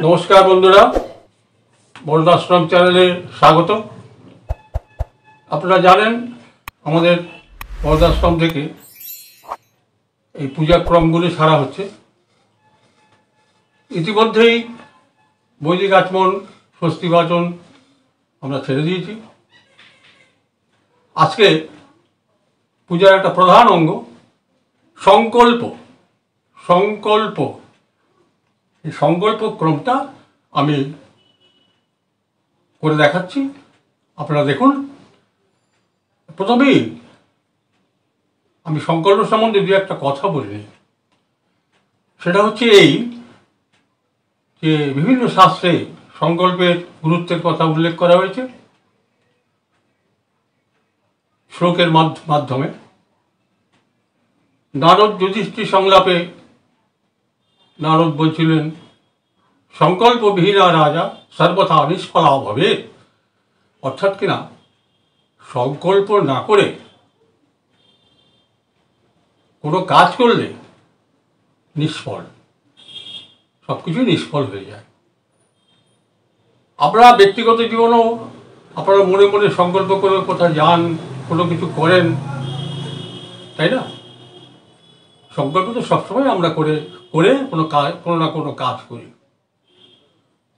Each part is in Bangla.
নমস্কার বন্ধুরা, বরদাশ্রম চ্যানেলে স্বাগত। আপনারা জানেন আমাদের বরদাশ্রম থেকে এই পূজাক্রমগুলি সারা হচ্ছে। ইতিমধ্যেই বৈদিক আচমন, স্বস্তি বাচন আমরা ছেড়ে দিয়েছি। আজকে পূজার একটা প্রধান অঙ্গ সংকল্প। এই সংকল্প ক্রমটা আমি করে দেখাচ্ছি, আপনারা দেখুন। প্রথমেই আমি সংকল্প সম্বন্ধে দু একটা কথা বলিনি। সেটা হচ্ছে এই যে বিভিন্ন শাস্ত্রে সংকল্পের গুরুত্বের কথা উল্লেখ করা হয়েছে শ্লোকের মাধ্যমে। নারদ যুধিষ্ঠির সংলাপে নারদ বলছিলেন, সংকল্পবিহীনা রাজা সর্বথা নিষ্ফলা ভবে। অর্থাৎ কিনা সংকল্প না করে কোনো কাজ করলে নিষ্ফল, সব কিছুই নিষ্ফল হয়ে যায়। আপনারা ব্যক্তিগত জীবনেও আপনারা মনে মনে সংকল্প করে কোথাও যান, কোনো কিছু করেন, তাই না? সংকল্প তো সবসময় আমরা করে কোনো না কোনো কাজ করি।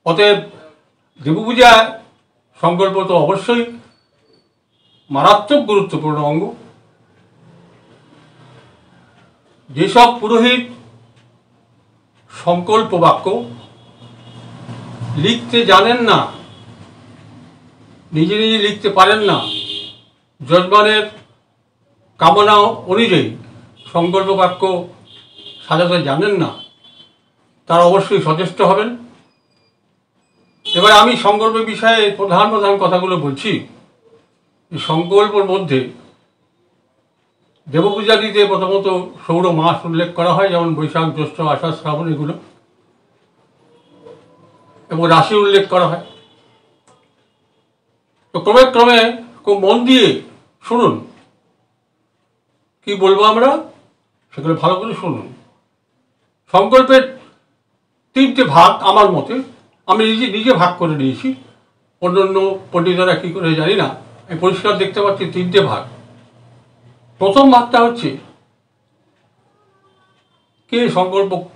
অতএব দেবপূজায় সংকল্প তো অবশ্যই মারাত্মক গুরুত্বপূর্ণ অঙ্গ। যেসব পুরোহিত সংকল্প বাক্য লিখতে জানেন না, নিজে নিজে লিখতে পারেন না, যজমানের কামনা অনুযায়ী সংকল্প বাক্য সাজাতে জানেন না, তারা অবশ্যই সচেষ্ট হবেন। এবার আমি সংকল্পের বিষয়ে প্রধান কথাগুলো বলছি। সংকল্পের মধ্যে দেবপূজাদিতে প্রথমত সৌর মাস উল্লেখ করা হয়, যেমন বৈশাখ, জ্যৈষ্ঠ, আষাঢ়, শ্রাবণ এগুলো, এবং রাশি উল্লেখ করা হয়। তো ক্রমে ক্রমে খুব মন দিয়ে শুনুন কি বলবো আমরা, সেগুলো ভালো করে শুনুন। সংকল্পের তিনটে ভাগ আমার মতে, আমি নিজে ভাগ করে নিয়েছি। অন্য পণ্ডিতরা কী করে জানি না, আমি পরিষ্কার দেখতে পাচ্ছি তিনটে ভাগ। প্রথম ভাগটা হচ্ছে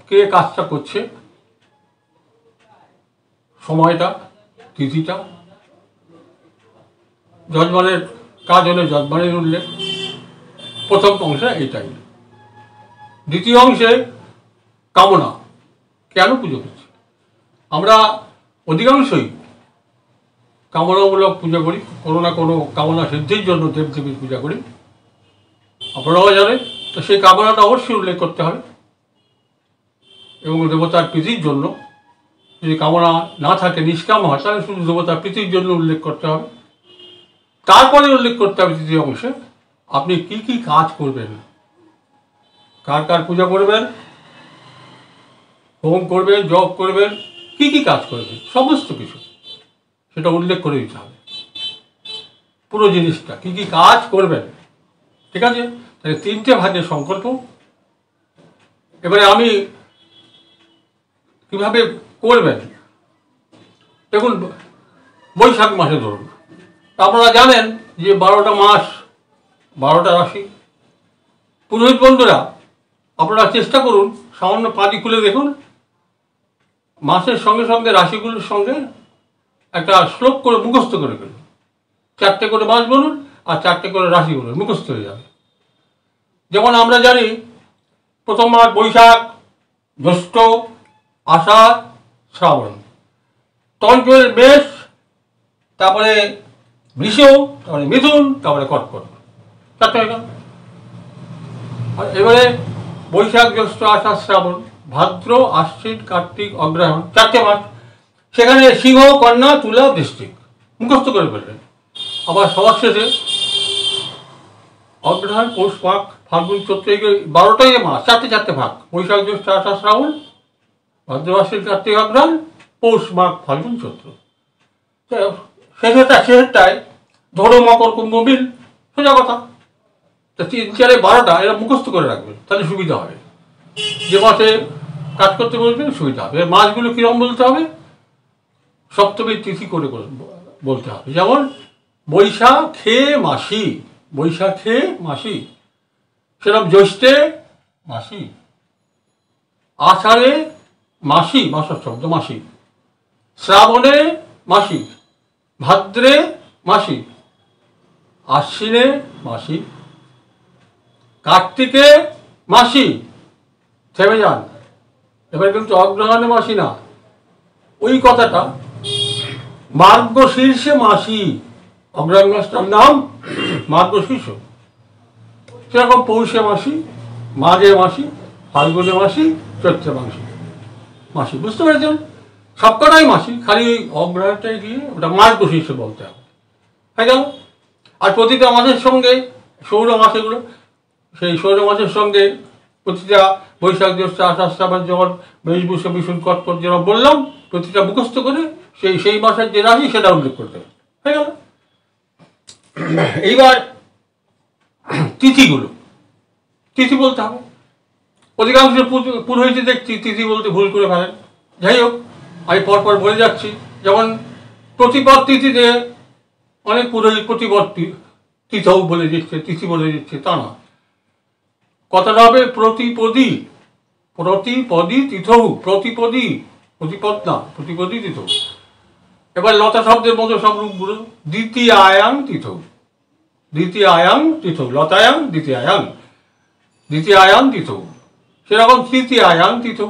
কে কাজটা করছে, সময়টা, তিথিটা। যজমানের কাজ হলে যজমানের উল্লেখ, প্রথম অংশে এইটাই। দ্বিতীয় অংশে কামনা, কেন পুজো করছে। আমরা অধিকাংশই কামনামূলক পূজা করি, কোনো না কোনো কামনা সিদ্ধির জন্য দেবদেবীর পূজা করি, আপনারাও জানেন। তো সেই কামনাটা অবশ্যই উল্লেখ করতে হবে, এবং দেবতার প্রীতির জন্য। যদি কামনা না থাকে, নিষ্কাম হয়, তাহলে শুধু দেবতার প্রীতির জন্য উল্লেখ করতে হবে। তারপরে উল্লেখ করতে হবে তৃতীয় অংশে আপনি কি কি কাজ করবেন, কার পূজা করবেন, হোম করবেন, জপ করবেন, কি কি কাজ করবেন, সমস্ত কিছু সেটা উল্লেখ করে দিতে হবে। পুরো জিনিসটা কি কি কাজ করবেন, ঠিক আছে? তাহলে তিনটে ভাগের সংকল্প। এবারে আমি কিভাবে করবেন দেখুন। বৈশাখ মাসে ধরুন, আপনারা জানেন যে 12টা মাস, 12টা রাশি। পুরোহিত বন্ধুরা, আপনারা চেষ্টা করুন, সামান্য পাঁজি খুলে দেখুন, মাসের সঙ্গে সঙ্গে রাশিগুলোর সঙ্গে একটা শ্লোক করে মুখস্থ করে ফেলুন। 4টে করে মাস বলুন আর 4টে করে রাশি বলুন, মুখস্থ হয়ে যাবে। যেমন আমরা জানি প্রথম মাস বৈশাখ, জ্যৈষ্ঠ, আষাঢ়, শ্রাবণ, তখন মেষ, তারপরে বৃষ, তারপরে মিথুন, তারপরে কর্কট। 4টে হয়ে গেল। আর এবারে বৈশাখ, জ্যৈষ্ঠ, আষাঢ়, শ্রাবণ, ভাদ্র, আশ্বিন, কার্তিক, অগ্রহায়ণ, 4টে মাস। সেখানে সিংহ, কন্যা, তুলা, বৃশ্চিক মুখস্থ করে ফেলবেন। আবার সবার শেষে অগ্রহায়ণ, পৌষ, মাঘ, ফাল্গুন, চৈত্র, 12টাই মাস, 4টে ভাগ। বৈশাখ, জ্যৈষ্ঠ, আষাঢ়, শ্রাবণ, ভাদ্র, আশ্বিন, কার্তিক, অগ্রহায়ণ, পৌষ, মাঘ, ফাল্গুন, চৈত্র। শেষেরটায় ধরো, মকর, কুম্ভ, মীন, সোজা কথা। তা 3, 4, 12টা এরা মুখস্থ করে রাখবেন, তাহলে সুবিধা হবে। যে মাসে কাজ করতে বলবেন, সুবিধা হবে। মাসগুলো কীরকম বলতে হবে? সপ্তমীর তিথি করে বলতে হবে। যেমন বৈশাখে মাসি, বৈশাখে মাসি, সেরকম জ্যৈষ্ঠে মাসি, আষাঢ়ে মাসি, মাসের শব্দ মাসি, শ্রাবণে মাসি, ভাদ্রে মাসি, আশ্বিনে মাসি, কার্তিকে মাসি। থেমে যান, এবার কিন্তু অগ্রহায়ণে মাসি না, ওই কথাটা মার্গশীর্ষে মাসি, অগ্রহায়ণ মাসটার নাম মার্গশীর্ষ। সেরকম পৌষে মাসি, মাঘে মাসি, ফাল্গুনে মাসি, চৈত্রে মাসি, মাসি। বুঝতে পেরেছেন? সবকটাই মাসি, খালি ওই অগ্রহায়ণটাই গিয়ে ওটা মার্গশীর্ষ বলতে হবে, হয়ে গেল। আর প্রতিটা মাসের সঙ্গে সৌর মাসেগুলো, সেই সৌর মাসের সঙ্গে প্রতিটা বৈশাখ, জ্যৈষ্ঠ, আষাঢ়, শ্রাবণ, যখন বৈশ, বিশুন, কর্কট যেরকম বললাম, প্রতিটা মুখস্থ করে সেই মাসের যে রাশি সেটা উল্লেখ করতে হবে, হয়ে গেল। এইবার তিথিগুলো, তিথি বলতে হবে। অধিকাংশ পুরোহিত দেখছি তিথি বলতে ভুল করে ফেলেন। যাই হোক, আমি পরপর বলে যাচ্ছি। যেমন প্রতিপদ তিথিতে অনেক পুরোহিত প্রতিপদ তিথৌ বলে দিচ্ছে, তিথি বলে দিচ্ছে, তা না। কথাটা হবে প্রতিপদী, প্রতিপদী তিথৌ, প্রতিপদী, প্রতিপদ না, প্রতিপদী তিথৌ। এবার লতা শব্দের মতো সব রূপগুলো, দ্বিতীয়ায়াং তিথৌ, দ্বিতীয়ায়াং তিথৌ, লতায়াং দ্বিতীয়ায়াং, দ্বিতীয়ায়াং তিথৌ, সেরকম তৃতীয়ায়াং তিথৌ।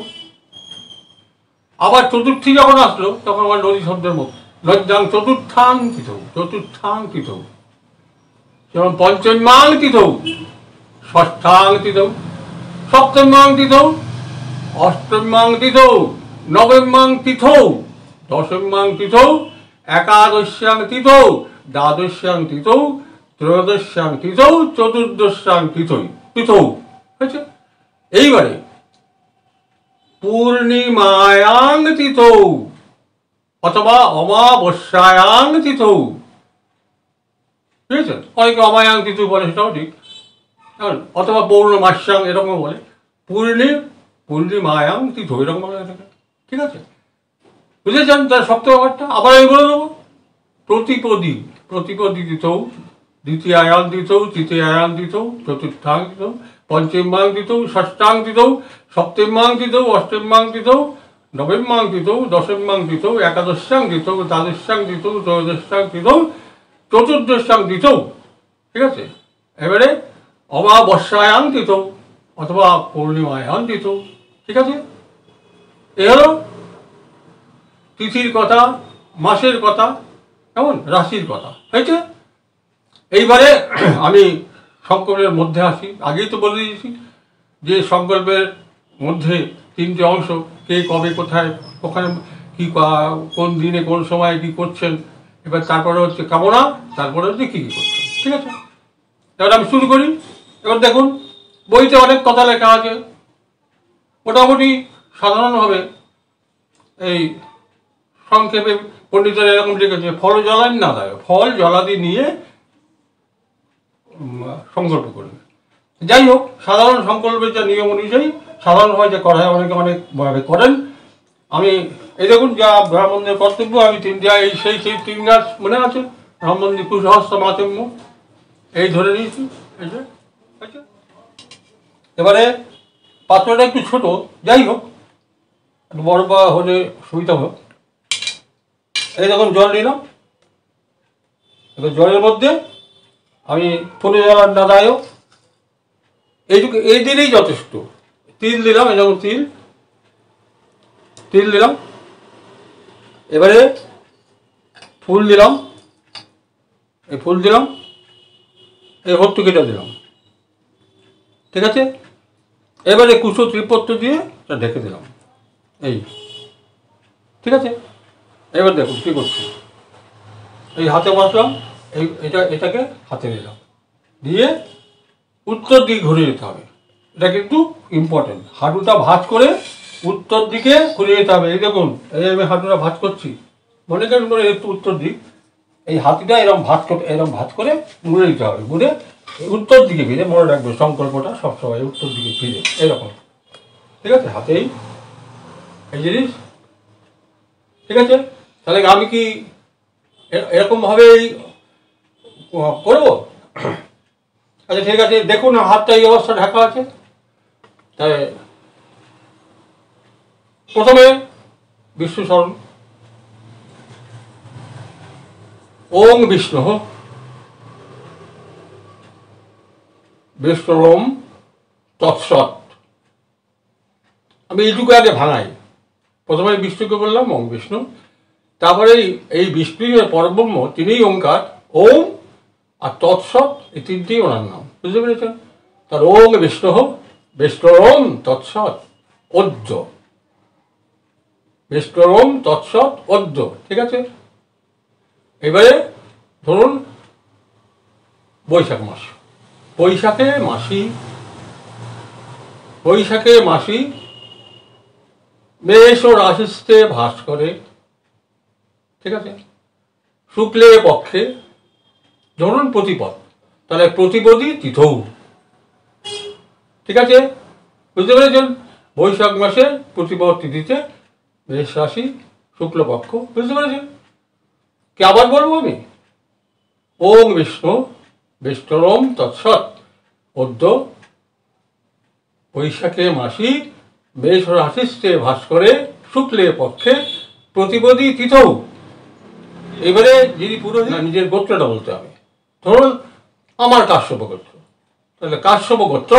আবার চতুর্থী যখন আসলো তখন আমার নদী শব্দের মতো, লজ্জাং চতুর্থাং তিথৌ, চতুর্থাং তিথৌ। যেমন পঞ্চম্যাং তিথৌ, ষষ্ঠাং তিথৌ, সপ্তম্যাং তিথৌ, অষ্টম্যাং তিথৌ, নবম্যাং তিথৌ, দশম্যাং তিথৌ, একাদশ্যাং তিথৌ, দ্বাদশ্যাং তিথৌ, ত্রয়োদশ্যাং তিথৌ, চতুর্দশ্যাং তিথৌ। হয়েছে? এইবারে পূর্ণিমায়াং তিথৌ অথবা অমাবস্যায়াং তিথৌ, বুঝেছেন? অনেকে অমায়াং তিথৌ বলে, সেটাও ঠিক, অথবা পৌর্ণমাস্যাং এরকম বলে, পূর্ণিমায়াং তিথৌ এরকম বলে, ঠিক আছে? বুঝেছেন তার শক্ত ব্যাপারটা? আবার আমি বলে দেবো, প্রতিপদী, প্রতিপদী তিথৌ, দ্বিতীয়ায়াং তিথৌ, তৃতীয়ায়াং তিথৌ, চতুর্থাং তিথৌ, পঞ্চম্যাং তিথৌ, ষষ্ঠাং তিথৌ, সপ্তম্যাং তিথৌ, অষ্টম্যাং তিথৌ, নবম্যাং তিথৌ, দশম্যাং তিথৌ, একাদশ্যাং তিথৌ, দ্বাদশ্যাং তিথৌ, ত্রয়োদশ্যাং তিথৌ, চতুর্দশ্যাং তিথৌ, ঠিক আছে? এবারে অমাবস্যায়াং তিথৌ অথবা পূর্ণিমায়াং তিথৌ, ঠিক আছে? এ হলো তিথির কথা, মাসের কথা, কেমন রাশির কথা, হয়েছে? এইবারে আমি সংকল্পের মধ্যে আসি। আগেই তো বলে দিয়েছি যে সংকল্পের মধ্যে তিনটে অংশ, কে কবে কোথায় ওখানে কী, কোন দিনে কোন সময় কী করছেন, এবার তারপরে হচ্ছে কামনা, তারপরে হচ্ছে কী কী করছেন, ঠিক আছে? এবার আমি শুরু করি। এবার দেখুন, বইতে অনেক কথা লেখা আছে, মোটামুটি সাধারণভাবে এই সংক্ষেপে পণ্ডিতেরা এরকম লিখেছে, ফল জলাদি না দেয়, ফল জলাদি নিয়ে সংকল্প করবে। যাই হোক, সাধারণ সংকল্পের যা নিয়ম অনুযায়ী সাধারণভাবে যে করা হয়, অনেকে অনেকভাবে করেন। আমি এই দেখুন, যা ব্রাহ্মণদের কর্তব্য, আমি তিনটা সেই তিন গাছ মনে আছে, ব্রাহ্মণদের কুসহস্র মাতম্য, এই ধরে নিয়েছি। এবারে পাত্রটা একটু ছোট, যাই হোক, একটু বড় হলে সুবিধা হোক। এই দেখুন জল নিলাম, এবার জলের মধ্যে আমি ফুলে জলার দাদায়ও এইটুকু, এই দিলেই যথেষ্ট। তিল দিলাম, এই দেখুন তিল দিলাম। এবারে ফুল দিলাম, এই ফুল দিলাম, এই ভর্তুকিটা দিলাম, ঠিক আছে? এবারে কুশো ত্রিপত্র দিয়ে ঢেকে দিলাম, এই, ঠিক আছে? এবার দেখুন কী করছি, এই হাতে বসলাম, এটাকে হাতে নিলাম, দিয়ে উত্তর দিকে ঘুরে যেতে হবে। এটা কিন্তু ইম্পর্টেন্ট, হাঁটুটা ভাঁজ করে উত্তর দিকে ঘুরে যেতে হবে। এই দেখুন, এই আমি হাঁটুটা ভাঁজ করছি, মনে করেন করে একটু উত্তর দিক, এই হাতিটা এরকম ভাঁজ করে ঘুরে দিতে হবে, ঘুরে উত্তর দিকে ফিরে, মনে রাখবে সংকল্পটা সবসময় উত্তর দিকে ফিরে, এরকম, ঠিক আছে? হাতেই এই জিনিস, ঠিক আছে? তাহলে আমি কি এরকমভাবেই করবো? আচ্ছা ঠিক আছে, দেখুন হাতটা এই অবস্থা ঢাকা আছে। তাই প্রথমে বিষ্ণু স্মরণ, ওং বিষ্ণু বিষ্ণুরম তৎসৎ। আমি এইটুকু আগে ভাঙাই। প্রথমে বিষ্ণুকে বললাম ওং বিষ্ণু, তারপরে এই বিষ্ণু পরব্রহ্ম তিনিই ওঙ্কার, ওম আর তৎসৎ, এই তিনটেই ওনার নাম, বুঝতে পেরেছেন? তার ওং বিষ্ণু বিষ্ণুরম তৎসৎ অদ্য, বিষ্ণুরম তৎসৎ অদ্য, ঠিক আছে? এবারে ধরুন বৈশাখ মাস, বৈশাখে মাসি মেষ ও রাশিস্থে ভাস করে, ঠিক আছে? শুক্লে পক্ষে ধরুন প্রতিপদ, তাহলে প্রতিপদী তিথৌ, ঠিক আছে? বুঝতে পেরেছেন? বৈশাখ মাসে প্রতিপদ তিথিতে মেষ রাশি শুক্লপক্ষ, বুঝতে পেরেছেন? কি আবার বলবো আমি? ওং বিষ্ণু বিষ্ণুরম তৎসৎ অদ্য বৈশাখে মাসি মেষ রাশিস্থে ভাস করে শুক্লে পক্ষে প্রতিপদী তিথৌ। এবারে যিনি পুরোহিত, নিজের গোত্রটা বলতে হবে। ধরুন আমার কাশ্যপ গোত্র, তাহলে কাশ্যপ গোত্র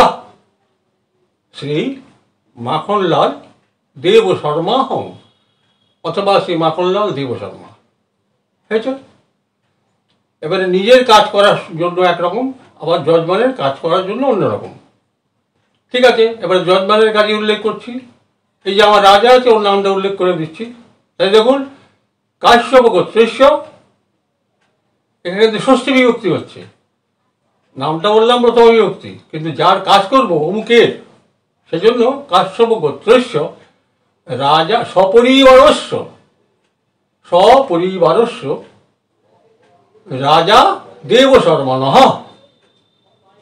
শ্রী মাখনলাল দেব শর্মা হং, অথবা শ্রী মাখনলাল দেব শর্মা, হয়েছে? এবারে নিজের কাজ করার জন্য একরকম, আবার যজমানের কাজ করার জন্য অন্যরকম, ঠিক আছে? এবারে যজমানের কাজে উল্লেখ করছি, এই যে আমার রাজা আছে ওর নামটা উল্লেখ করে দিচ্ছি। তাই দেখুন কাশ্যপ গোত্রেশ্য, এখানে কিন্তু ষষ্ঠী বিভক্তি হচ্ছে, নামটা বললাম প্রথম বিভক্তি, কিন্তু যার কাজ করবো অমুকের, সেজন্য কাশ্যপ গোত্রেশ্য রাজা সপরিবারস্য রাজা দেব শর্মানঃ,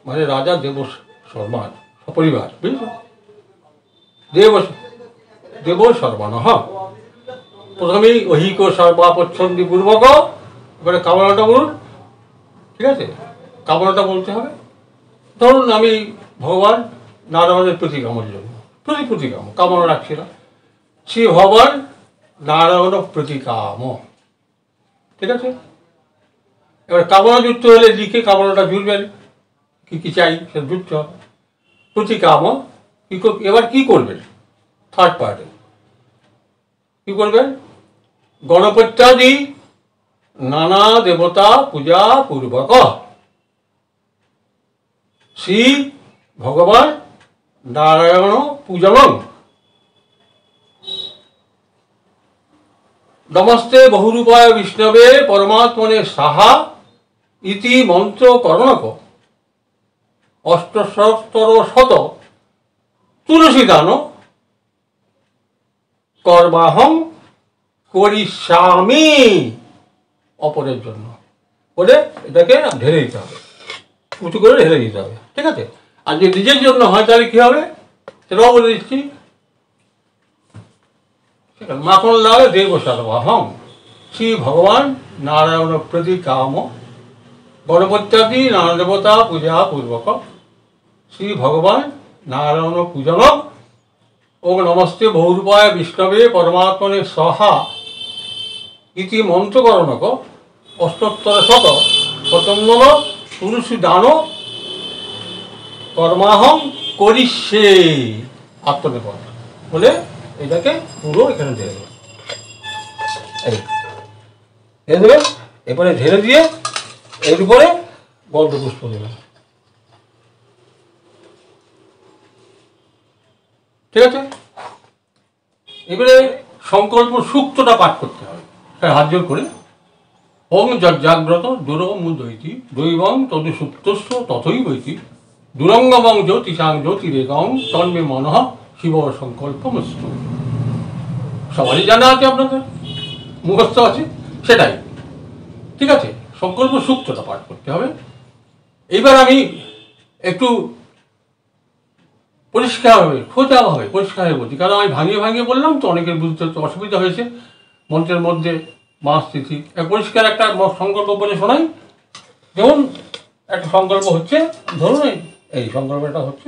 মানে রাজা দেব শর্মার সপরিবার, বুঝলেন? দেব শর্মানঃ। প্রথমেই ঐহিক সর্বাপচ্ছন্দি পূর্বক, এবারে কামনাটা বলুন, ঠিক আছে? কামনাটা বলতে হবে। ধরুন আমি ভগবান নারায়ণের প্রতিকামের জন্য প্রতিকাম কামনা রাখছি না, শ্রী ভগবান নারায়ণ প্রতিকাম, ঠিক আছে? এবার কামনা যুক্ত হলে লিখে কামনাটা জুড়বেন, কি কি চাই সেটা যুক্ত হবে। প্রতিকাম, এবার কি করবেন? থার্ড পার্টে কি করবেন? গণপত্যাদি নানা দেবতা পূজা পূর্বক শ্রী ভগবান নারায়ণ পূজনং নমস্তে বহুরূপায় বিষ্ণবে পরমাত্মনে সাহা ইতি মন্ত্র করণক অষ্টসহস্র শত তুলসী দান কর্মাহং করিষ্যামি, অপরের জন্য বলে এটাকে ঢেলে দিতে হবে, উঁচু করে ঢেলে দিতে হবে, ঠিক আছে? আর যদি নিজের জন্য হয় তাহলে কি হবে সেটাও বলে দিচ্ছি। মাখনলাল দেব সর্বাহং শ্রী ভগবান নারায়ণ প্রতিকাম গণপত্যাদি নানা দেবতা পূজা পূর্বক শ্রী ভগবান নারায়ণ পূজন ও নমস্তে বহুরূপায় বিষ্ণবে পরমাত্মনে সহা ইতি মন্ত্রকরণক অষ্টোত্তর শতন্নব তুলসী দান কর্মাহং করিষ্যে আত্মনির্ভর বলে এটাকে পুরো এখানে ঢেলে দেবেন, ঢেলে দেবেন। এরপরে ঢেলে দিয়ে এর উপরে গন্ধপুষ্প দেবেন, ঠিক আছে? এবারে সংকল্প সূক্তটা পাঠ করতে হবে, হাত জোর করে। ওং যজ্জাগ্রত দুরমুদৈতি দৈবং তদু সুপ্তস্য তথৈ বৈতি দুরঙ্গমং জ্যোতিষাং জ্যোতিরেগং তন্মে মনঃ শিব সংকল্পমস্তু। সবারই জানা আছে, আপনাদের মুখস্থ আছে, সেটাই, ঠিক আছে? সংকল্প সূক্তটা পাঠ করতে হবে। এইবার আমি একটু পরিষ্কারভাবে সোজাভাবে পরিষ্কারভাবে বলছি, কারণ আমি ভাঙিয়ে ভাঙিয়ে বললাম তো অনেকের বুঝতে তো অসুবিধা হয়েছে। মন্ত্রের মধ্যে মাস তিথি পরিষ্কার একটা সংকল্প বলে শোনাই। যেমন একটা সংকল্প হচ্ছে, ধরুন এই সংকল্পটা হচ্ছে,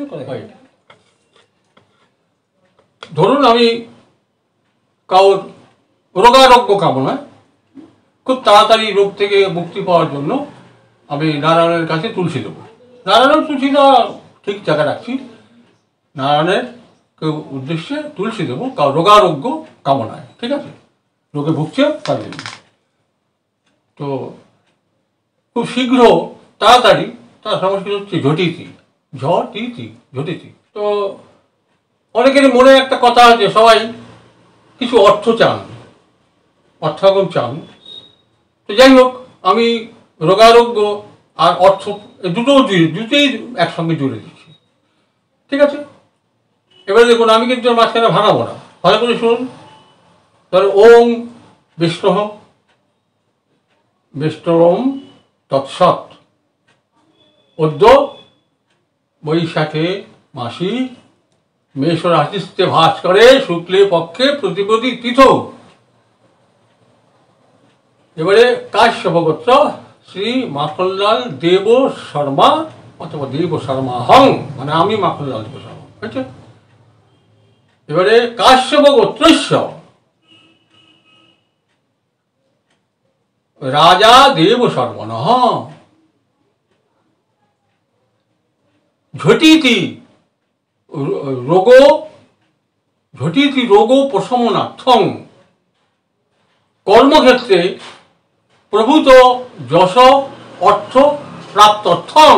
ধরুন আমি কারোর রোগারোগ্য কামনায় খুব তাড়াতাড়ি রোগ থেকে মুক্তি পাওয়ার জন্য আমি নারায়ণের কাছে তুলসী দেবো। নারায়ণের তুলসীটা ঠিক জায়গা রাখছি, নারায়ণের উদ্দেশ্যে তুলসী দেবো কারো রোগারোগ্য কামনায়, ঠিক আছে, রোগে ভুগছে তার জন্য। তো খুব শীঘ্র তাড়াতাড়ি তার সংস্কৃত হচ্ছে ঝটিতি, ঝটিতি। তো অনেকেরই মনে একটা কথা আছে, সবাই কিছু অর্থ চান, অর্থাগম চান। তো যাই হোক, আমি রোগারোগ্য আর অর্থ দুটোই একসঙ্গে জুড়ে দিচ্ছি, ঠিক আছে। এবারে দেখুন, আমি কিন্তু মাঝখানে ভাঙাবো না, ভালো করে শুনুন। তাহলে ওং বিষ্ণুরম তৎসৎ অদ্য বৈশাখে মাসি মেষ রাশিস্থে ভাস করে শুক্লে পক্ষে প্রতিপদী তীর্থ। এবারে কাশ্যপ গোত্র শ্রী মাখনলাল দেব শর্মা অথবা দেব শর্মা হং, মানে আমি মাখনলাল দেব শর্মা, বুঝছে। এবারে কাশ্যপ গোত্রস্য রাজা দেব শর্মণ ঝটিতি রোগ প্রশমনার্থং কর্মক্ষেত্রে প্রভূত যশ অর্থ প্রাপ্তর্থং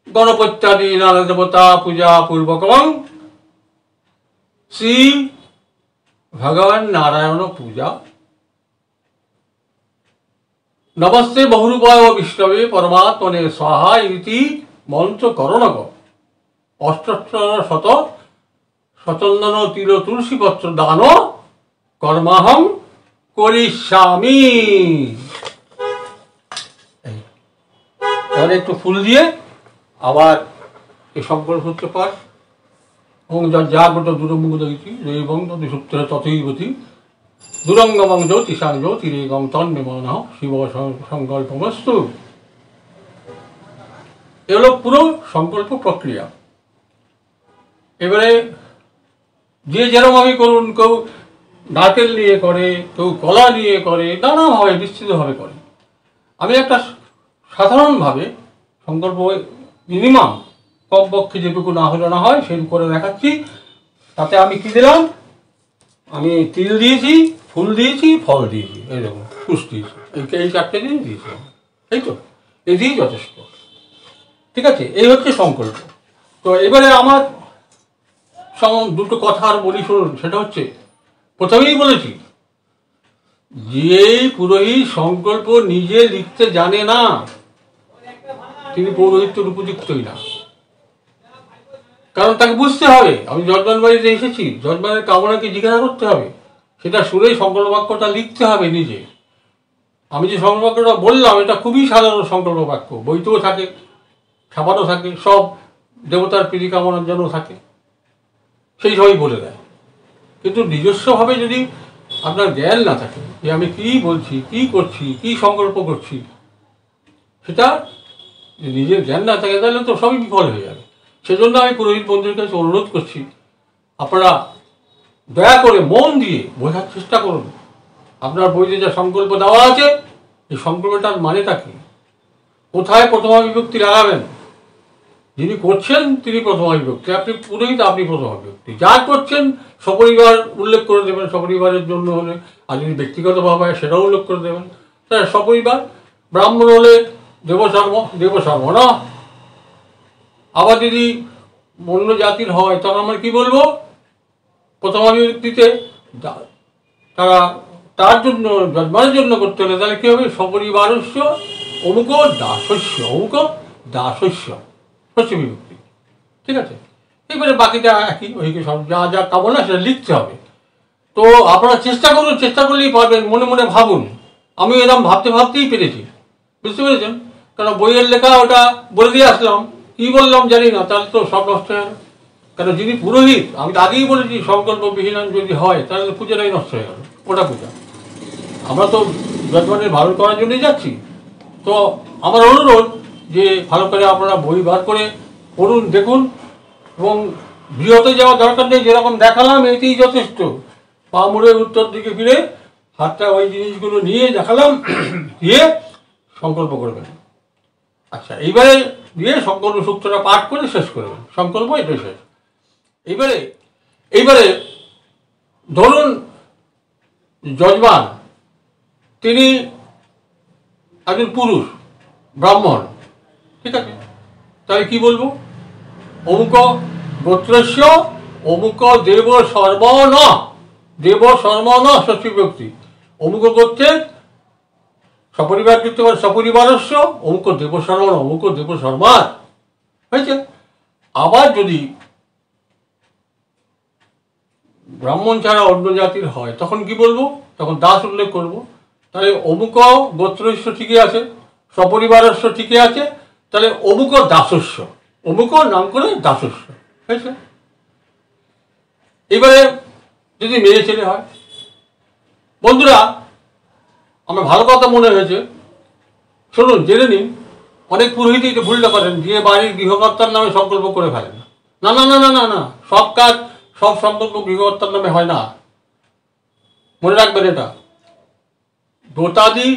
গণপত্যাদি নানা দেবতা পূজা পূর্বকং শ্রী ভগবান নারায়ণ পূজা নমস্তে বহুরূপায় বিষ্ণবে পরমাত্মনে স্বাহা ইতি মন্ত্র করণক অষ্টোত্তর সচন্দন তিল তুলসীপত্র দান কর্মাহং করিষ্যামি। এবারে একটু ফুল দিয়ে আবার এই সংকল্প সূত্র পাঠ। এবং জাগ্রত দূরমুখ দিচ্ছি এবং সূত্র তথৈবতী দুরঙ্গমং জ্যোতিষাং জ্যোতিরেগং তন্মন শিব সংকল্পমস্তু। এগুলো পুরো সংকল্প প্রক্রিয়া। এবারে যে যেরকম আমি করুন, কেউ নারকেল নিয়ে করে, কেউ কলা নিয়ে করে, নানাভাবে বিস্তৃতভাবে করে। আমি একটা সাধারণভাবে সংকল্প মিনিমাম কমপক্ষে যেটুকু না হলে না হয় সেটুকু করে দেখাচ্ছি। তাতে আমি কি দিলাম, আমি তিল দিয়েছি, ফুল দিয়েছি, ফল দিয়েছি, এইরকম পুষ দিয়েছি, এই চারটে জিনিস দিয়েছি, এই তো এই দিয়েই যথেষ্ট, ঠিক আছে। এই হচ্ছে সংকল্প। তো এবারে আমার দুটো কথা আর বলি শুনুন। সেটা হচ্ছে, প্রথমেই বলেছি, যে পুরোহিত সংকল্প নিজে লিখতে জানে না তিনি পৌরোহিত্যের উপযুক্তই না। কারণ তাকে বুঝতে হবে আমি যজমান বাড়িতে এসেছি, যজমানের কামনাকে জিজ্ঞাসা করতে হবে, সেটা শুনেই সংকল্প বাক্যটা লিখতে হবে নিজে। আমি যে সংকল্প বাক্যটা বললাম এটা খুবই সাধারণ সংকল্প বাক্য, বইতেও থাকে, ছাপানো থাকে, সব দেবতার প্রীতি কামনার জন্য থাকে, সেই সবই বলে দেয়। কিন্তু নিজস্বভাবে যদি আপনার জ্ঞান না থাকে যে আমি কী বলছি, কী করছি, কী সংকল্প করছি, সেটা নিজের জ্ঞান না থাকে তাহলে তো সবই বিফল হয়ে যাবে। সেজন্য আমি পুরোহিত বন্ধুদের কাছে অনুরোধ করছি, আপনারা দয়া করে মন দিয়ে বোঝার চেষ্টা করুন। আপনার বইতে যা সংকল্প দেওয়া আছে, এই সংকল্পটার মানেটা কী, কোথায় প্রথমা বিভক্তি লাগাবেন। যিনি করছেন তিনি প্রথমা বিভক্তি, আপনি পুরোহিত আপনি প্রথমা বিভক্তি, যা করছেন সপরিবার উল্লেখ করে দেবেন, সপরিবারের জন্য হলে, আর যদি ব্যক্তিগতভাবে হয় সেটাও উল্লেখ করে দেবেন। তাই সপরিবার, ব্রাহ্মণ হলে দেবশর্ম না। আবার যদি অন্য জাতির হয় তখন আমরা কী বলবো, প্রথমা বিভক্তিতে তারা তার জন্য যজমানের জন্য করতে হলে তাহলে কী হবে, সপরিবারস্য অমুক দাসস্য হচ্ছে বিভক্তি, ঠিক আছে। এবারে বাকিটা একই, ওই সব যা যা কামনা সেটা লিখতে হবে। তো আপনারা চেষ্টা করুন, চেষ্টা করলেই পারবেন। মনে মনে ভাবুন, আমি এরকম ভাবতে ভাবতেই পেরেছি, বুঝতে পেরেছেন। কারণ বইয়ের লেখা ওটা বলে দিয়ে আসলাম, কি বললাম জানি না, তাহলে তো সব নষ্ট হয়ে গেল। কারণ যিনি পুরোহিত, আমি তো আগেই বলেছি সংকল্পবিহীন যদি হয় তাহলে পূজাটাই নষ্ট হয়ে গেল, ওটা পূজা। আমরা তো যজমানের ভালো করার জন্যই যাচ্ছি। তো আমার অনুরোধ যে ভালো করে আপনারা বই বার করে পড়ুন, দেখুন, এবং বৃহতে যাওয়ার দরকার নেই, যেরকম দেখালাম এতেই যথেষ্ট। পা মুড়ে উত্তর দিকে ফিরে হাতটা ওই জিনিসগুলো নিয়ে দেখালাম, দিয়ে সংকল্প করবেন। আচ্ছা, এইবারে দিয়ে সংকল্প সূত্রটা পাঠ করে শেষ করবেন, সংকল্প এটাই শেষ। এইবারে ধরুন যজমান তিনি একজন পুরুষ ব্রাহ্মণ, ঠিক আছে, তাহলে কি বলবো? অমুক গোত্রস্য অমুক দেব সর্বন, দেব সর্বন ষষ্ঠী ব্যক্তি, অমুক গোত্রের সপরিবার করতে পারে সপরিবারস্য অমুক দেব সর্বন অমুক দেব সর্বার, হয়েছে। আবার যদি ব্রাহ্মণ ছাড়া অন্য জাতির হয় তখন কি বলবো? তখন দাস উল্লেখ করব। তাহলে অমুক গোত্রস্য ঠিকই আছে, সপরিবারস্য ঠিকই আছে, তাহলে অমুক দাসস্য, অমুক নাম করে দাসস্য, হয়েছে। এবারে যদি মেয়ে ছেলে হয়, বন্ধুরা আমার ভালো কথা মনে হয়েছে, শুনুন, জেনে নিন। অনেক পুরোহিত এই ভুলটা করেন, দিয়ে বাড়ির গৃহকর্তার নামে সংকল্প করে ফেলেন। না না না না না না, সব কাজ সব সংকল্প গৃহকর্তার নামে হয় না, মনে রাখবেন এটা। ব্রতাদি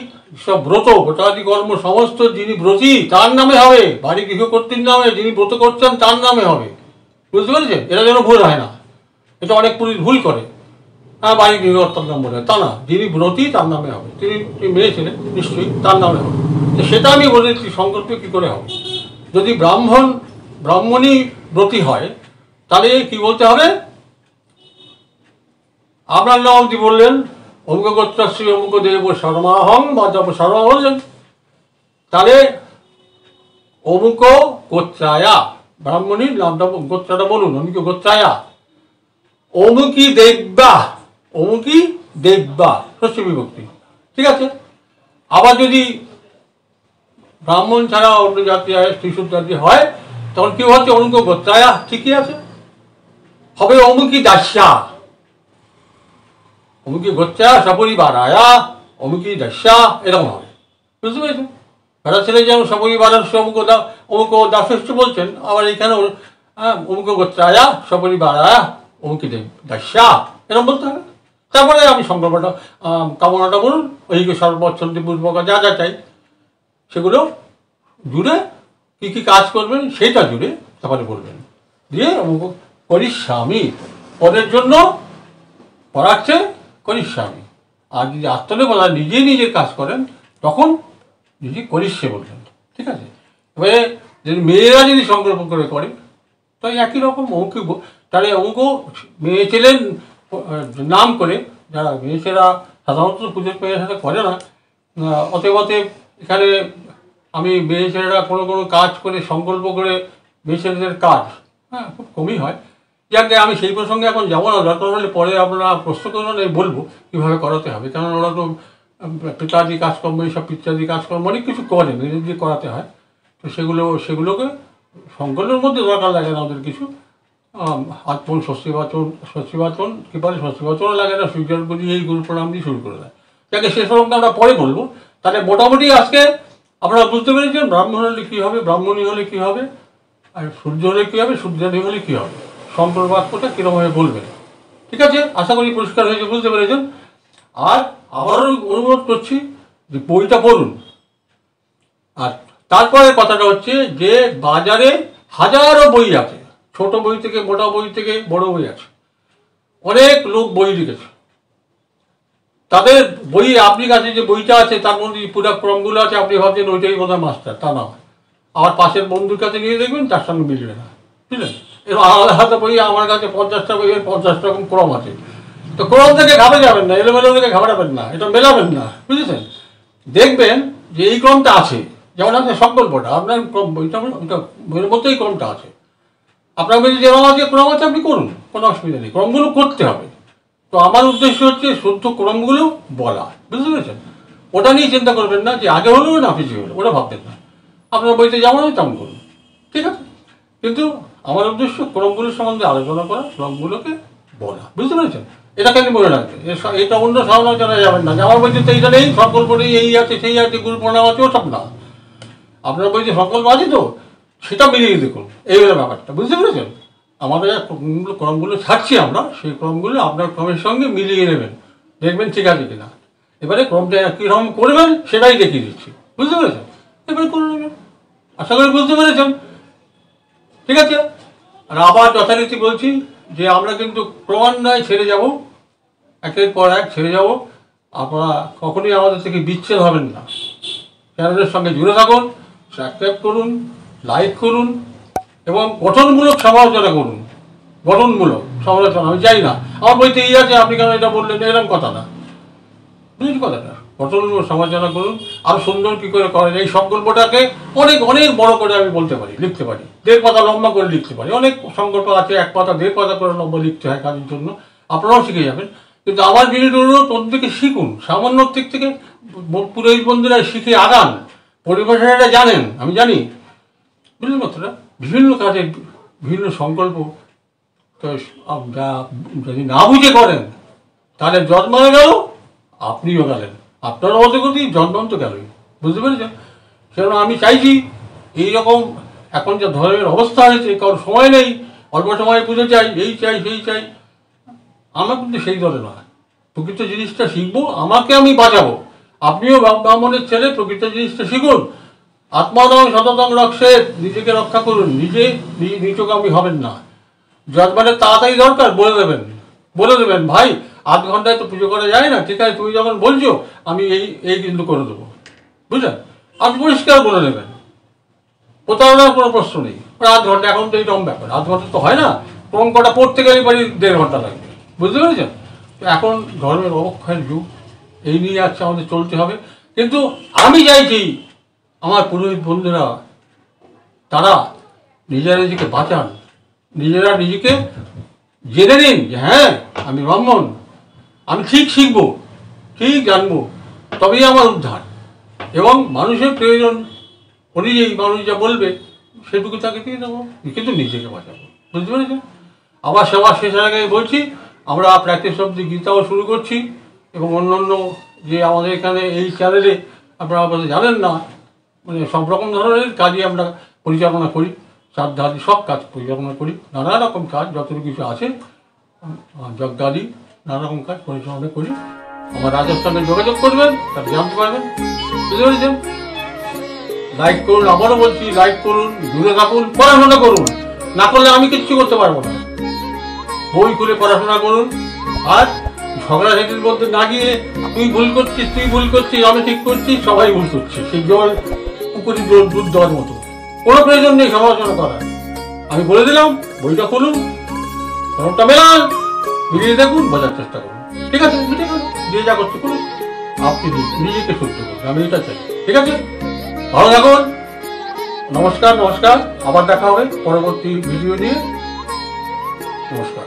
সব ব্রত, ব্রতাদি কর্ম সমস্ত যিনি ব্রতী তার নামে হবে, বাড়ি গৃহকর্ত্রীর নামে, যিনি ব্রত করছেন তার নামে হবে, বুঝতে পেরেছেন? এটা যেন ভুল হয় না, এটা অনেক পুরুষ ভুল করে। হ্যাঁ, বাড়ি গৃহকর্তার নাম বলে, তা না, যিনি ব্রতী তার নামে হবে, তিনি মেয়ে ছিলেন নিশ্চয়ই তার নামে হবে। সেটা আমি বলেছি সংকল্প কী করে হবে। যদি ব্রাহ্মণী ব্রতী হয় তাহলে কি বলতে হবে? আপনার নাম কি বললেন? অমুক গোত্রশ্রী অমুক দেব শর্মাহং বা দেব শর্মা বললেন, তাহলে অমুক গোত্রায়া, ব্রাহ্মণীর নামটা গোত্রটা বলুন, অমুক গোত্রায়া অমুকি দেব্যা, অমুকি দেব্যা ষষ্ঠী বিভক্তি, ঠিক আছে। আবার যদি ব্রাহ্মণ ছাড়া অন্য জাতি হয়, স্ত্রীশুদ্ধ জাতি হয়, তখন কি হচ্ছে? অমুক গোত্রায়া, ঠিকই আছে, হবে অমুকি দাস্যা, অমুকি গোচ্চা সপরিবার আয়া অমুকি দাস্যা, এরকম হবে, বুঝতে পেরেছেন? বেড়া ছেলে যেমন সপরিবারের অমুক দাসস্য বলছেন, আবার এইখানে অমুক গোচ্চা আয়া সপরিবার আয়া অমুকি দাস্যা, এরকম বলতে হবে। তারপরে আমি সংকল্পটা কামনাটা বলুন, ওইকে সর্বচ্ছন্দি পূর্বক যা যা চাই সেগুলো জুড়ে কী কী কাজ করবেন সেইটা জুড়ে তারপরে বলবেন, দিয়ে অমুক করিষ্যামি, পরের জন্য করাচ্ছে করিষ্যামি। আর যদি আত্মনির্ভর নিজেই নিজের কাজ করেন তখন নিজে করিষ্যে বলবেন, ঠিক আছে। এবারে যদি মেয়েরা যদি সংকল্প করে তো একই রকম অমুক, তাহলে অমুক মেয়ে ছেলের নাম করে, যারা মেয়ে ছেলেরা সাধারণত পুজোর মেয়ের সাথে করে না, অতএব এখানে আমি মেয়ে ছেলেরা কোনো কাজ করে সংকল্প করে মেয়ে ছেলেদের কাজ খুব কমই হয়। যাকে আমি সেই প্রসঙ্গে এখন যাবো না, দরকার হলে পরে আপনারা প্রশ্ন করুন, আমি বলবো কীভাবে করাতে হবে। কারণ ওরা তো পিতাদি কাজকর্ম, এইসব পিতাদি কাজকর্ম অনেক কিছু করে, মেয়েদের দিয়ে করাতে হয়। তো সেগুলোকে সংকল্পের মধ্যে দরকার লাগে না ওদের কিছু, আত্মন ষষ্ঠীবাচন কী বলে, ষষ্ঠীবাচনও লাগে না, সূর্যের প্রতি এই গুরু প্রণাম দিয়ে শুরু করে দেয়। যাকে সে সম্বন্ধে আমরা পরে বলবো। তাহলে মোটামুটি আজকে আপনারা বুঝতে পেরেছেন ব্রাহ্মণ হলে কী হবে, ব্রাহ্মণী হলে কী হবে, আর সূর্য হলে কী হবে, সূর্যানী হলে কী হবে, সংকল্প বাক্যটা কীরকমভাবে বলবেন, ঠিক আছে। আশা করি পরিষ্কার হয়েছে, বুঝতে পেরেছেন। আর আবারও অনুরোধ করছি যে বইটা পড়ুন। আর তারপরে কথাটা হচ্ছে যে বাজারে হাজারো বই আছে, ছোট বই থেকে মোটা বই থেকে বড় বই আছে, অনেক লোক বই লিখেছে। তাদের বই, আপনি কাছে যে বইটা আছে তার মধ্যে পুরো ক্রমগুলো আছে, আপনি ভাবছেন ওইটাই বোধহয় মাস্টার, তা না। আবার পাশের বন্ধুর কাছে নিয়ে দেখবেন তার সঙ্গে মিলবে না, বুঝলেন। এরকম আলাদা আলাদা বই, আমার কাছে 50টা বইয়ের 50 রকম ক্রম আছে। তো ক্রম থেকে ঘাবড়ে যাবেন না, এলোমেলো থেকে ঘাবড়াবেন না, এটা মেলাবেন না, বুঝেছেন। দেখবেন যে এই ক্রমটা আছে, যেমন আপনার সংকল্পটা, আপনার ক্রম বইটা বইয়ের মধ্যেই ক্রমটা আছে। আপনার মধ্যে যেরকম আছে ক্রম আছে, আপনি করুন, কোনো অসুবিধা নেই, ক্রমগুলো করতে হবে। তো আমার উদ্দেশ্য হচ্ছে শুদ্ধ ক্রমগুলো বলা, বুঝতে পেরেছেন। ওটা নিয়ে চিন্তা করবেন না যে আগে হলো না পিছিয়ে হলো, ওটা ভাববেন না। আপনার বইতে যেমন হয় তেমন করুন, ঠিক আছে। কিন্তু আমার উদ্দেশ্য ক্রমগুলোর সম্বন্ধে আলোচনা করা, ক্রমগুলোকে বলা, বুঝতে পেরেছেন? এটা কেন মনে রাখবেন, এটা অন্য সমালোচনা যাবেন না যে আমার বইতে তো এইটা নেই, সকল্প নেই, এই আছে সেই আছে, গুরু প্রণাম আছে, ওসব না। আপনার বইতে সকল্প আছে তো সেটা মিলিয়ে দেখুন, এই হলো ব্যাপারটা, বুঝতে পেরেছেন? আমাদের ক্রমগুলো ছাড়ছি আমরা, সেই ক্রমগুলো আপনার ক্রমের সঙ্গে মিলিয়ে নেবেন, দেখবেন ঠিক আছে কিনা। এবারে ক্রমটা কীরকম করবেন সেটাই দেখিয়ে দিচ্ছি, বুঝতে পেরেছেন? এবারে করে নেবেন, আশা করি বুঝতে পেরেছেন, ঠিক আছে। আর আবার যথারীতি বলছি যে আমরা কিন্তু ক্রমান্বয়ে ছেড়ে যাব, একের পর এক ছেড়ে যাব। আপনারা কখনোই আমাদের থেকে বিচ্ছেদ হবেন না। চ্যানেলের সঙ্গে জুড়ে থাকুন, সাবস্ক্রাইব করুন, লাইক করুন এবং গঠনমূলক সমালোচনা করুন। গঠনমূলক সমালোচনা আমি চাই না আমার বইতে এই আছে আপনি কেন এটা বললেন, এরকম কথা না, বুঝলি কথাটা। গঠনমূলক সমালোচনা করুন, আরও সুন্দর কী করে করেন এই সংকল্পটাকে অনেক অনেক বড় করে আমি বলতে পারি, লিখতে পারি, 1.5 পাতা লম্বা করে লিখতে পারি। অনেক সংকল্প আছে 1 পাতা 1.5 পাতা করে লম্বা লিখতে হয় কাজের জন্য, আপনারাও শিখে যাবেন। কিন্তু আমার বিনীত অনুরোধ প্রত্যেকে শিখুন, সামান্য দিক থেকে পুরোহিত বন্ধুরা শিখে আগান, পরিভাষাটা জানেন, আমি জানি, বুঝলেন কথাটা। বিভিন্ন কাজে বিভিন্ন সংকল্প তো যদি না বুঝে করেন তাহলে জন্মানো গেল, আপনিও গেলেন, আপনার অবধি জন্মান্ত গেলই, বুঝতে পেরেছেন? সেজন্য আমি চাইছি এইরকম এখন যে ধর্মের অবস্থা হয়েছে, কারোর সময় নেই, অল্প সময়ে পুজো চাই, এই চাই সেই চাই, আমার কিন্তু সেই দলে নয়। প্রকৃত জিনিসটা শিখবো, আমাকে আমি বাঁচাবো, আপনিও ব্রাহ্মণের ছেলে, প্রকৃত জিনিসটা শিখুন। আত্মাদং শতদং রক্ষে, নিজেকে রক্ষা করুন, নিচকামী হবেন না। জন্মানের তাড়াতাড়ি দরকার বলে দেবেন ভাই 8 ঘন্টায় তো পুজো করা যায় না, ঠিক আছে তুমি যখন বলছো আমি এই কিন্তু করে দেবো, বুঝলেন? আপনি পরিষ্কার বলে দেবেন, প্রতারণার কোনো প্রশ্ন নেই। 8 ঘন্টা এখন তো এইরকম ব্যাপার, 8 ঘন্টা তো হয় না, ক্রম কটা পড়তে গেলে পারি 1.5 ঘন্টা লাগবে, বুঝতে পেরেছেন? তো এখন ধর্মের অবক্ষয়ের যুগ, এই নিয়ে আছে আমাদের চলতে হবে। কিন্তু আমি চাইছি আমার পুরোহিত বন্ধুরা তারা নিজেরা নিজেকে বাঁচান, নিজেরা নিজেকে জেনে নিন যে হ্যাঁ আমি ব্রাহ্মণ, আমি ঠিক শিখবো, ঠিক জানবো, তবেই আমার উদ্ধার। এবং মানুষের প্রয়োজন অনুযায়ী মানুষ যা বলবে সেটুকু তাকে দিয়ে দেবো, কিন্তু নিজেকে বাঁচাবো, বুঝতে পেরেছেন? আবার সবার শেষের আগে বলছি আমরা প্র্যাকটিস অব দি গীতাও শুরু করছি, এবং অন্য যে আমাদের এখানে এই চ্যানেলে আপনারা আমাদের জানেন না, মানে সব রকম ধরনের কাজই আমরা পরিচালনা করি, শ্রাদ্ধাদি সব কাজ পরিচালনা করি, নানা রকম কাজ যতটুকু কিছু আছে, যজ্ঞাদি নানা রকম কাজ পরিচালনা করি। আমার রাজস্থানে যোগাযোগ করবেন, তার জানতে পারবেন, বুঝতে পেরেছেন? লাইক করুন, আবারও বলছি লাইক করুন, দূরে থাকুন, পড়াশোনা করুন, না করলে আমি কিচ্ছু করতে পারবো না। বই খুলে পড়াশোনা করুন, আর ঝগড়াঝাটির মধ্যে না গিয়ে তুই ভুল করছিস আমি ঠিক করছি, সবাই ভুল করছে, সেই জল পুকুরি দুধ দেওয়ার মতো, কোনো প্রয়োজন নেই সমালোচনা করার। আমি বলে দিলাম বইটা খুলুন, খরচটা মেলান, মিলিয়ে দেখুন, বোঝার চেষ্টা করুন, ঠিক আছে? মিটে গেল, যে যা করতে করুন, আপনি নিজেকে শুদ্ধ করুন, আমি এটা চাই, ঠিক আছে? ভালো থাকুন, নমস্কার। আবার দেখা হবে পরবর্তী ভিডিও নিয়ে, নমস্কার।